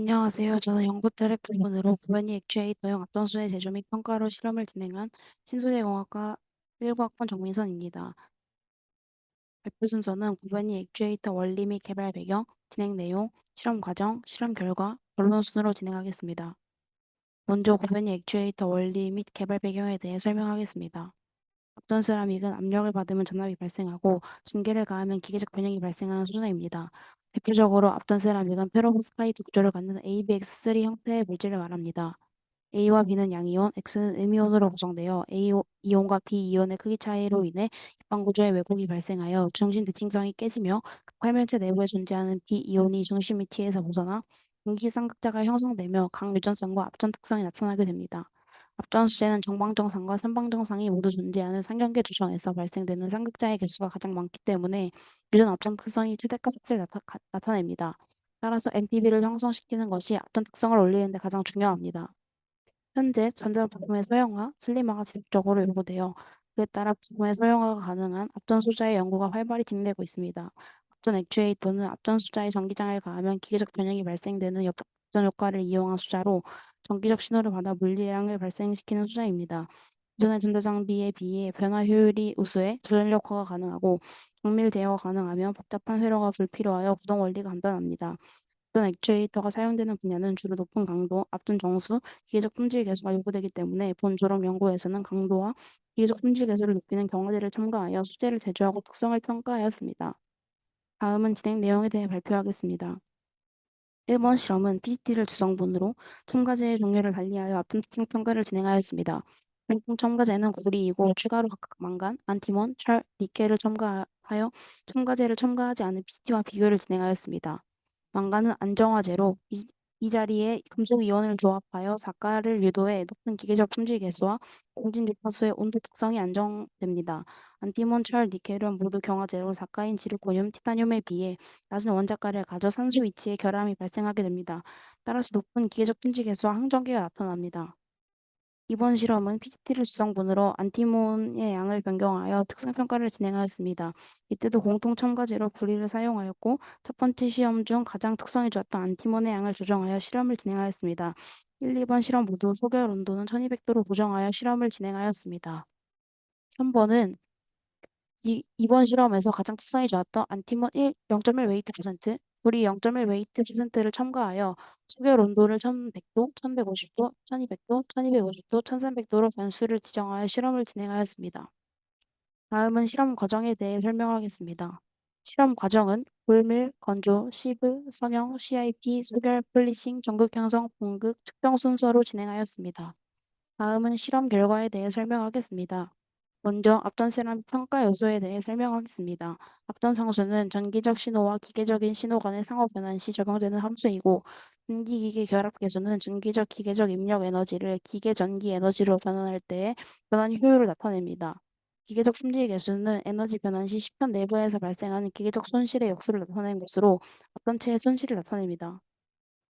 안녕하세요. 저는 연구 트랙 부분으로 고변이 액추에이터용 앞전수의 제조 및 평가로 실험을 진행한 신소재공학과 1과학번 정민선입니다. 발표 순서는 고변이 액추에이터 원리 및 개발 배경, 진행 내용, 실험 과정, 실험 결과, 결론 순으로 진행하겠습니다. 먼저 고변이 액추에이터 원리 및 개발 배경에 대해 설명하겠습니다. 앞전 세라믹은 압력을 받으면 전압이 발생하고 전기를 가하면 기계적 변형이 발생하는 소재입니다. 대표적으로 앞전 세라믹은 페로브스카이트 구조를 갖는 ABX3 형태의 물질을 말합니다. A와 B는 양이온, X는 음이온으로 구성되어 이온과 B이온의 크기 차이로 인해 입방 구조에 왜곡이 발생하여 중심 대칭성이 깨지며 활면체 내부에 존재하는 B이온이 중심 위치에서 벗어나 공기 쌍극자가 형성되며 강유전성과 압전 특성이 나타나게 됩니다. 압전 수제는 정방정상과 삼방정상이 모두 존재하는 삼경계 조성에서 발생되는 쌍극자의 개수가 가장 많기 때문에 유전 압전 특성이 최대값을 나타냅니다. 따라서 MTB를 형성시키는 것이 압전 특성을 올리는 데 가장 중요합니다. 현재 전자부품의 소형화, 슬림화가 지속적으로 요구되어 그에 따라 부품의 소형화가 가능한 앞전 소자의 연구가 활발히 진행되고 있습니다. 앞전 액추에이터는 앞전 소자의 전기장을 가하면 기계적 변형이 발생되는 역전 효과를 이용한 소자로 전기적 신호를 받아 물리량을 발생시키는 소자입니다. 기존의 전자장비에 비해 변화 효율이 우수해 조전력 화가 가능하고 정밀 제어가 가능하며 복잡한 회로가 불필요하여 구동 원리가 간단합니다. 이런 액추에이터가 사용되는 분야는 주로 높은 강도, 앞전 정수, 기계적 품질 개수가 요구되기 때문에 본 졸업 연구에서는 강도와 기계적 품질 개수를 높이는 경화제를 첨가하여 소재를 제조하고 특성을 평가하였습니다. 다음은 진행 내용에 대해 발표하겠습니다. 1번 실험은 PCT를 주성분으로 첨가제의 종류를 달리하여 앞전 특징 평가를 진행하였습니다. 공통 첨가제는 구리이고 추가로 각각 망간, 안티몬, 철, 니켈을 첨가하여 첨가제를 첨가하지 않은 PCT와 비교를 진행하였습니다. 망간은 안정화제로 이 자리에 금속 이온을 조합하여 사가를 유도해 높은 기계적 품질 계수와 공진 주파수의 온도 특성이 안정됩니다. 안티몬, 철, 니켈은 모두 경화제로 사가인 지르코늄, 티타늄에 비해 낮은 원자가를 가져 산소 위치에 결함이 발생하게 됩니다. 따라서 높은 기계적 품질 계수와 항전기가 나타납니다. 이번 실험은 PGT를 주성분으로 안티몬의 양을 변경하여 특성 평가를 진행하였습니다. 이때도 공통 첨가제로 구리를 사용하였고 첫 번째 시험 중 가장 특성이 좋았던 안티몬의 양을 조정하여 실험을 진행하였습니다. 1, 2번 실험 모두 소결 온도는 1200도로 고정하여 실험을 진행하였습니다. 3번은 이번 실험에서 가장 특성이 좋았던 안티몬 0.1 웨이트 퍼센트, 구리 0.1 웨이트 퍼센트를 첨가하여 소결 온도를 1100도, 1150도, 1200도, 1250도, 1300도로 변수를 지정하여 실험을 진행하였습니다. 다음은 실험 과정에 대해 설명하겠습니다. 실험 과정은 불밀, 건조, 시브, 선형, CIP, 소결, 폴리싱, 전극 형성, 분극, 측정 순서로 진행하였습니다. 다음은 실험 결과에 대해 설명하겠습니다. 먼저 앞전 세라믹 평가 요소에 대해 설명하겠습니다. 앞전 상수는 전기적 신호와 기계적인 신호 간의 상호 변환 시 적용되는 함수이고, 전기기계 결합 계수는 전기적 기계적 입력 에너지를 기계 전기 에너지로 변환할 때의 변환 효율을 나타냅니다. 기계적 품질 계수는 에너지 변환 시 시편 내부에서 발생하는 기계적 손실의 역수를 나타내는 것으로 앞전체의 손실을 나타냅니다.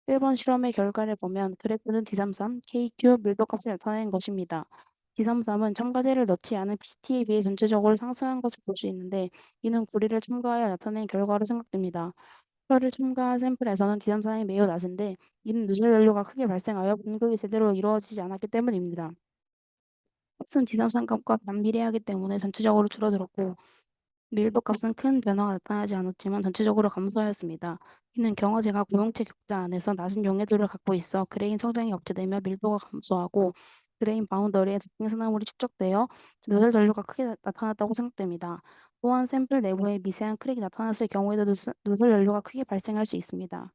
1번 실험의 결과를 보면 그래프는 D33, KQ 밀도값을 나타내는 것입니다. D33은 첨가제를 넣지 않은 PCT에 비해 전체적으로 상승한 것을 볼 수 있는데 이는 구리를 첨가하여 나타낸 결과로 생각됩니다. 혈을 첨가한 샘플에서는 D33이 매우 낮은데 이는 누설 연료가 크게 발생하여 분극이 제대로 이루어지지 않았기 때문입니다. 값은 D33 값과 반비례하기 때문에 전체적으로 줄어들었고 밀도 값은 큰 변화가 나타나지 않았지만 전체적으로 감소하였습니다. 이는 경화제가 고용체 격자 안에서 낮은 용해도를 갖고 있어 그레인 성장이 억제되며 밀도가 감소하고 그레인 바운더리에 도핑 산화물이 축적되어 누설 전류가 크게 나타났다고 생각됩니다. 또한 샘플 내부에 미세한 크랙이 나타났을 경우에도 누설 연료가 크게 발생할 수 있습니다.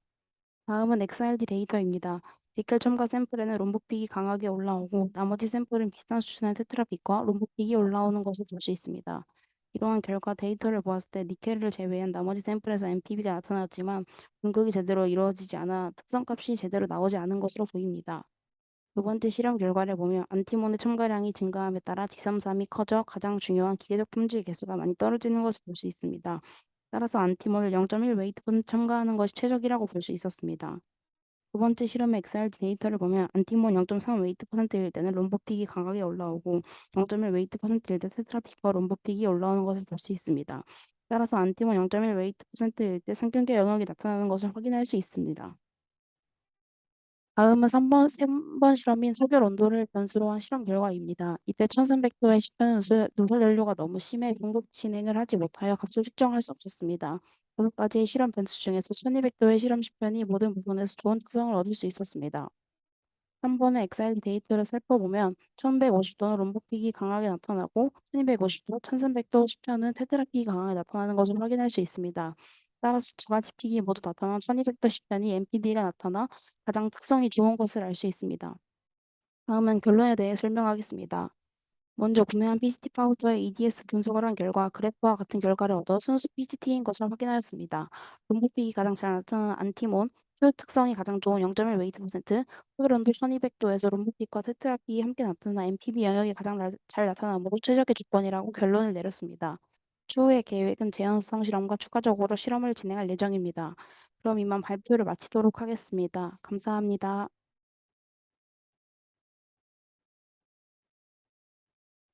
다음은 XRD 데이터입니다. 니켈 첨가 샘플에는 롬보픽이 강하게 올라오고 나머지 샘플은 비슷한 수준의 테트라픽과 롬보픽이 올라오는 것을 볼 수 있습니다. 이러한 결과 데이터를 보았을 때 니켈을 제외한 나머지 샘플에서 MPB가 나타났지만 분극이 제대로 이루어지지 않아 특성값이 제대로 나오지 않은 것으로 보입니다. 두 번째 실험 결과를 보면 안티몬의 첨가량이 증가함에 따라 D33이 커져 가장 중요한 기계적 품질 개수가 많이 떨어지는 것을 볼 수 있습니다. 따라서 안티몬을 0.1 웨이트 퍼센트 첨가하는 것이 최적이라고 볼 수 있었습니다. 두 번째 실험의 XRD 데이터를 보면 안티몬 0.3 웨이트 퍼센트일 때는 롬보픽이 강하게 올라오고 0.1 웨이트 퍼센트일 때 테트라픽과 롬보픽이 올라오는 것을 볼 수 있습니다. 따라서 안티몬 0.1 웨이트 퍼센트일 때 상경계 영역이 나타나는 것을 확인할 수 있습니다. 다음은 3번 실험인 석열 온도를 변수로 한 실험 결과입니다. 이때 1300도의 시편 누설 연료가 너무 심해 공급 진행을 하지 못하여 값을 측정할 수 없었습니다. 5가지의 실험 변수 중에서 1200도의 실험 시편이 모든 부분에서 좋은 특성을 얻을 수 있었습니다. 3번의 엑사일 데이터를 살펴보면 1150도는 롬보픽이 강하게 나타나고 1250도, 1300도 시편은 테트라픽이 강하게 나타나는 것을 확인할 수 있습니다. 따라서 두 가지 픽이 모두 나타난 1200도 시편이 MPB가 나타나 가장 특성이 좋은 것을 알 수 있습니다. 다음은 결론에 대해 설명하겠습니다. 먼저 구매한 PCT 파우더의 EDS 분석을 한 결과 그래프와 같은 결과를 얻어 순수 PCT인 것을 확인하였습니다. 분포픽이 가장 잘 나타나는 안티몬, 효율 특성이 가장 좋은 0.1 웨이트%, 흑연도 1200도에서 롬보픽과 테트라픽이 함께 나타나 MPB 영역이 가장 잘 나타나므로 최적의 조건이라고 결론을 내렸습니다. 추후의 계획은 재현성 실험과 추가적으로 실험을 진행할 예정입니다. 그럼 이만 발표를 마치도록 하겠습니다. 감사합니다.